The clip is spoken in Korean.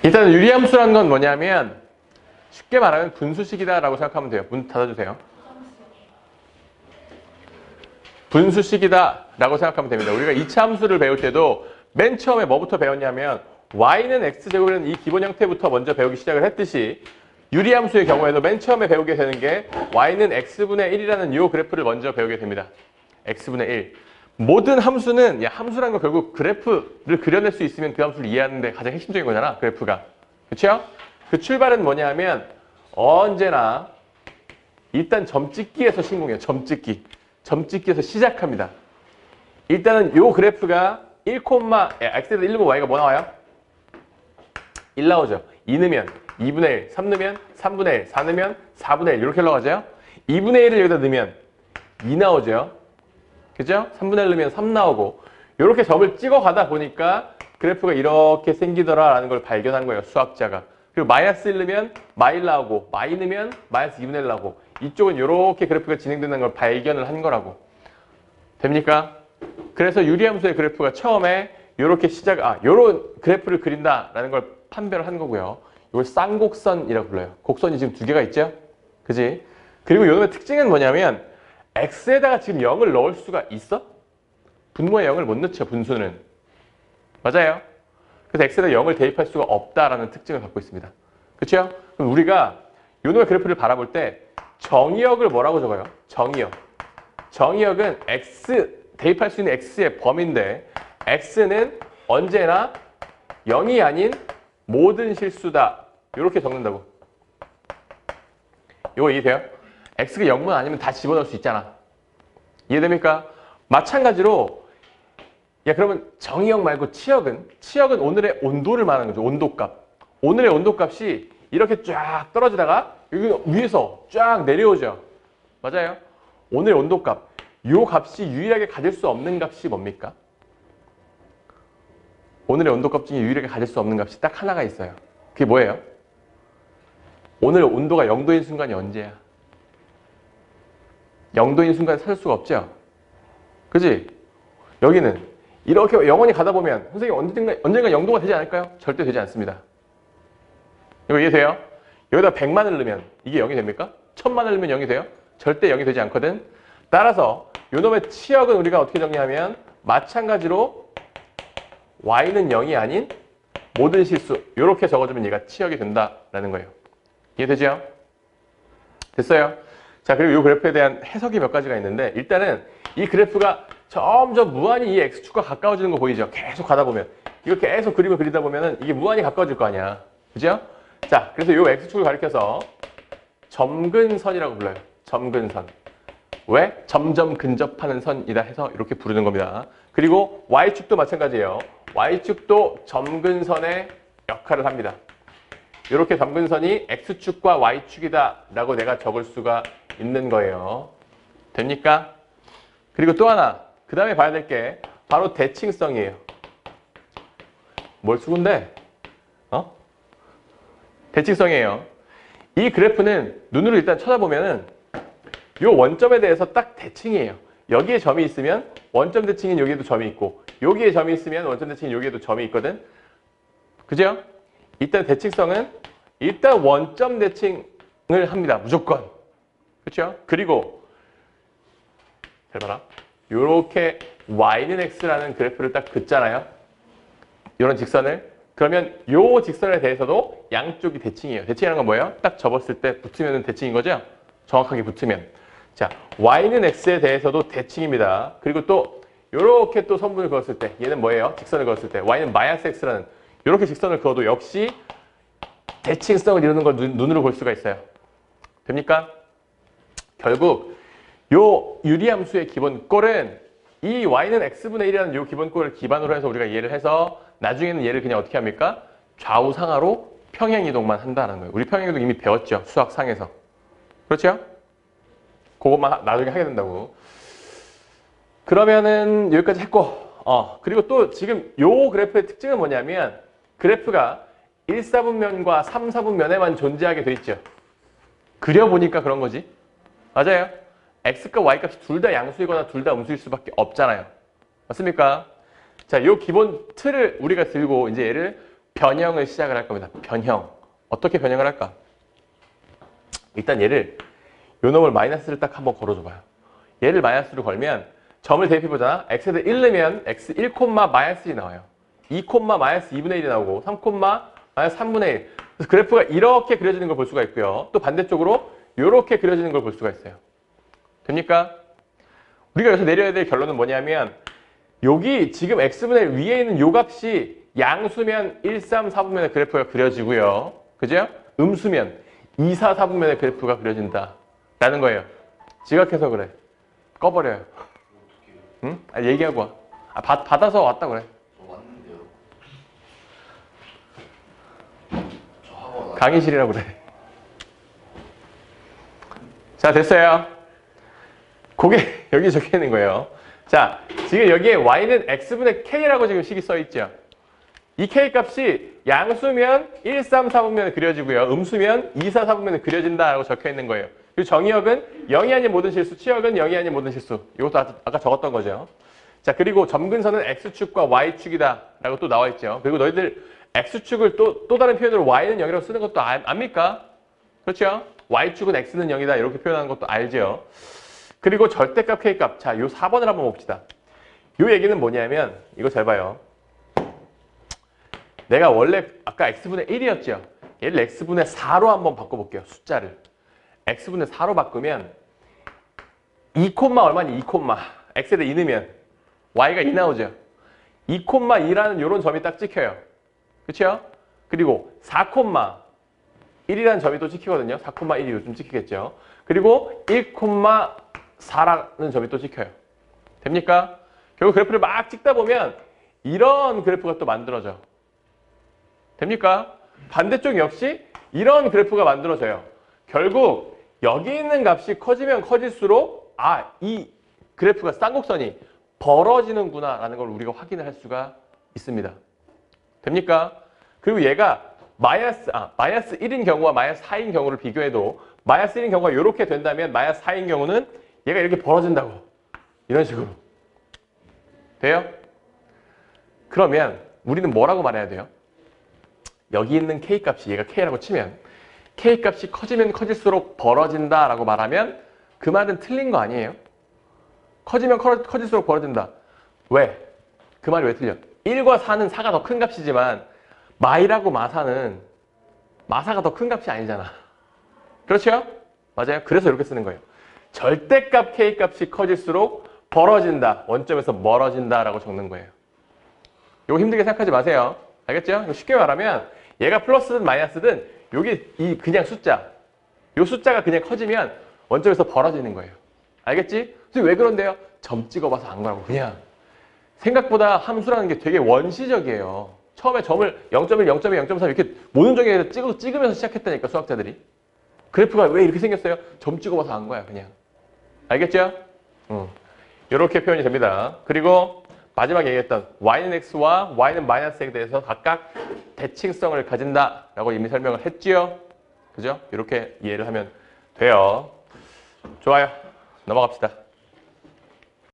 일단 유리함수라는 건 뭐냐면 쉽게 말하면 분수식이다 라고 생각하면 돼요. 문 닫아주세요. 분수식이다 라고 생각하면 됩니다. 우리가 2차 함수를 배울 때도 맨 처음에 뭐부터 배웠냐면 y는 x제곱이라는 이 기본 형태부터 먼저 배우기 시작을 했듯이 유리함수의 경우에도 맨 처음에 배우게 되는 게 y는 x분의 1이라는 이 그래프를 먼저 배우게 됩니다. x분의 1. 모든 함수는 함수라는 건 결국 그래프를 그려낼 수 있으면 그 함수를 이해하는 데 가장 핵심적인 거잖아. 그래프가. 그렇죠? 그 출발은 뭐냐면 언제나 일단 점찍기에서 신공해요. 점찍기. 점찍기에서 시작합니다. 일단은 이 그래프가 1, x에다 1 넣으면 y가 뭐 나와요? 1 나오죠. 2 넣으면 2분의 1, 3 넣으면 3분의 1, 4 넣으면 4분의 1 이렇게 올라가죠. 2분의 1을 여기다 넣으면 2 나오죠. 그죠? 3분의 1 넣으면 3 나오고 이렇게 점을 찍어 가다 보니까 그래프가 이렇게 생기더라라는 걸 발견한 거예요. 수학자가. 그리고 마이너스 1 넣으면 마이 나오고 마이 넣으면 마이너스 2분의 1 나오고 이쪽은 이렇게 그래프가 진행되는 걸 발견을 한 거라고. 됩니까? 그래서 유리함수의 그래프가 처음에 이렇게 요런 그래프를 그린다라는 걸 판별을 한 거고요. 이걸 쌍곡선이라고 불러요. 곡선이 지금 2개가 있죠? 그지? 그리고 요놈의 특징은 뭐냐면 x에다가 지금 0을 넣을 수가 있어? 분모에 0을 못 넣죠, 분수는. 맞아요. 그래서 x에다 0을 대입할 수가 없다라는 특징을 갖고 있습니다. 그렇죠? 그럼 우리가 요놈의 그래프를 바라볼 때 정의역을 뭐라고 적어요? 정의역. 정의역은 x 대입할 수 있는 x의 범위인데 x는 언제나 0이 아닌 모든 실수다. 이렇게 적는다고. 이거 이해돼요? x가 0만 아니면 다 집어넣을 수 있잖아. 이해됩니까? 마찬가지로 그러면 정의역 말고 치역은 오늘의 온도를 말하는 거죠. 온도값. 오늘의 온도값이 이렇게 쫙 떨어지다가 여기 위에서 쫙 내려오죠. 맞아요? 오늘의 온도값. 이 값이 유일하게 가질 수 없는 값이 뭡니까? 오늘의 온도값 중에 유일하게 가질 수 없는 값이 딱 하나가 있어요. 그게 뭐예요? 오늘 온도가 0도인 순간이 언제야? 0도인 순간에 찾을 수가 없죠? 그지? 여기는 이렇게 영원히 가다 보면 선생님 언젠가 0도가 되지 않을까요? 절대 되지 않습니다. 이거 이해돼요? 여기다 100만을 넣으면 이게 0이 됩니까? 1000만을 넣으면 0이 돼요? 절대 0이 되지 않거든. 따라서 요놈의 치역은 우리가 어떻게 정리하면 마찬가지로 y는 0이 아닌 모든 실수 이렇게 적어주면 얘가 치역이 된다라는 거예요. 이해되죠? 됐어요? 자, 그리고 이 그래프에 대한 해석이 몇 가지가 있는데 일단은 이 그래프가 점점 무한히 이 x축과 가까워지는 거 보이죠? 계속 가다 보면 이거 계속 그림을 그리다 보면은 이게 무한히 가까워질 거 아니야. 그죠? 자, 그래서 이 x축을 가리켜서 점근선이라고 불러요. 점근선. 왜? 점점 근접하는 선이다 해서 이렇게 부르는 겁니다. 그리고 y축도 마찬가지예요. y축도 점근선의 역할을 합니다. 이렇게 점근선이 x축과 y축이다 라고 내가 적을 수가 있는 거예요. 됩니까? 그리고 또 하나 그 다음에 봐야 될 게 바로 대칭성이에요. 뭘 쓰군데? 대칭성이에요. 이 그래프는 눈으로 일단 쳐다보면은 이 원점에 대해서 딱 대칭이에요. 여기에 점이 있으면 원점 대칭인 여기에도 점이 있고 여기에 점이 있으면 원점 대칭인 여기에도 점이 있거든. 그죠? 일단 대칭성은 일단 원점 대칭을 합니다. 무조건. 그렇죠? 그리고 잘 봐라. 요렇게 y는 x라는 그래프를 딱 긋잖아요. 이런 직선을. 그러면 요 직선에 대해서도 양쪽이 대칭이에요. 대칭이라는 건 뭐예요? 딱 접었을 때 붙으면 대칭인 거죠? 정확하게 붙으면. 자, y는 x에 대해서도 대칭입니다. 그리고 또 요렇게 또 선분을 그었을 때 얘는 뭐예요? 직선을 그었을 때 y는 마이너스 x라는 요렇게 직선을 그어도 역시 대칭성을 이루는 걸 눈으로 볼 수가 있어요. 됩니까? 결국 요 유리함수의 기본꼴은 이 y는 x분의 1이라는 요 기본꼴을 기반으로 해서 우리가 이해를 해서 나중에는 얘를 그냥 어떻게 합니까? 좌우상하로 평행이동만 한다는 거예요. 우리 평행이동 이미 배웠죠. 수학상에서. 그렇죠? 그것만 나중에 하게 된다고. 그러면은 여기까지 했고 그리고 또 지금 요 그래프의 특징은 뭐냐면 그래프가 1사분면과 3사분면에만 존재하게 돼 있죠. 그려보니까 그런 거지. 맞아요. x값, y값이 둘 다 양수이거나 둘 다 음수일 수밖에 없잖아요. 맞습니까? 자, 요 기본 틀을 우리가 들고 이제 얘를 변형을 시작을 할 겁니다. 변형. 어떻게 변형을 할까? 일단 얘를 요 놈을 마이너스를 딱 한번 걸어줘봐요. 얘를 마이너스로 걸면 점을 대입해보잖아. x에 대해 1 넣으면 x 1, 마이너스 1이 나와요. 2, 마이너스 2분의 1이 나오고 3, 마이너스 3분의 1. 그래서 그래프가 이렇게 그려지는 걸 볼 수가 있고요. 또 반대쪽으로 이렇게 그려지는 걸 볼 수가 있어요. 됩니까? 우리가 여기서 내려야 될 결론은 뭐냐면 여기 지금 x분의 1 위에 있는 요 값이 양수면 1, 3, 4분면의 그래프가 그려지고요. 그죠? 음수면 2, 4, 4분면의 그래프가 그려진다. 라는 거예요. 지각해서 그래. 꺼버려요. 응? 아, 얘기하고 와. 아, 받아서 왔다 그래. 저 왔는데요. 저 학원 강의실이라고 그래. 자, 됐어요. 그게 여기 적혀 있는 거예요. 자, 지금 여기에 y는 x분의 k라고 지금 식이 써 있죠. 이 k 값이 양수면 1, 3, 4분면에 그려지고요. 음수면 2, 4, 4분면에 그려진다라고 적혀 있는 거예요. 그리고 정의역은 0이 아닌 모든 실수, 치역은 0이 아닌 모든 실수. 이것도 아까 적었던 거죠. 자, 그리고 점근선은 x축과 y축이다 라고 또 나와 있죠. 그리고 너희들 x축을 또 다른 표현으로 y는 0이라고 쓰는 것도 압니까? 그렇죠? y축은 x는 0이다 이렇게 표현하는 것도 알죠. 그리고 절대값 k값. 자, 요 4번을 한번 봅시다. 요 얘기는 뭐냐면 이거 잘 봐요. 내가 원래 아까 x분의 1이었죠. 얘를 x분의 4로 한번 바꿔볼게요. 숫자를. x분의 4로 바꾸면 2, 얼마니? 2, x에 대해 2 넣으면 y가 2 나오죠. 2, 2라는 이런 점이 딱 찍혀요. 그렇죠? 그리고 4, 1이라는 점이 또 찍히거든요. 4, 1이 요즘 찍히겠죠. 그리고 1, 4라는 점이 또 찍혀요. 됩니까? 결국 그래프를 막 찍다 보면 이런 그래프가 또 만들어져. 됩니까? 반대쪽 역시 이런 그래프가 만들어져요. 결국 여기 있는 값이 커지면 커질수록 이 그래프가 쌍곡선이 벌어지는구나 라는 걸 우리가 확인을 할 수가 있습니다. 됩니까? 그리고 얘가 마이너스 1인 경우와 마이너스 4인 경우를 비교해도 마이너스 1인 경우가 이렇게 된다면 마이너스 4인 경우는 얘가 이렇게 벌어진다고. 이런 식으로. 돼요? 그러면 우리는 뭐라고 말해야 돼요? 여기 있는 K값이 얘가 K라고 치면 K값이 커지면 커질수록 벌어진다라고 말하면 그 말은 틀린 거 아니에요? 커지면 커질수록 벌어진다. 왜? 그 말이 왜 틀려? 1과 4는 4가 더 큰 값이지만 마이라고 마사는 마사가 더 큰 값이 아니잖아. 그렇죠? 맞아요? 그래서 이렇게 쓰는 거예요. 절대값 K값이 커질수록 벌어진다. 원점에서 멀어진다 라고 적는 거예요. 이거 힘들게 생각하지 마세요. 알겠죠? 쉽게 말하면 얘가 플러스든 마이너스든 여기 그냥 숫자. 이 숫자가 그냥 커지면 원점에서 벌어지는 거예요. 알겠지? 왜 그런데요? 점 찍어봐서 안 가고 그냥. 생각보다 함수라는 게 되게 원시적이에요. 처음에 점을 0.1, 0.2, 0.3 이렇게 모든 점에 찍으면서 시작했다니까 수학자들이. 그래프가 왜 이렇게 생겼어요? 점 찍어봐서 안 거야 그냥. 알겠죠? 이렇게 표현이 됩니다. 그리고 마지막에 얘기했던 y는 x와 y는 마이너스 x에 대해서 각각 대칭성을 가진다라고 이미 설명을 했지요. 그죠? 이렇게 이해를 하면 돼요. 좋아요. 넘어갑시다.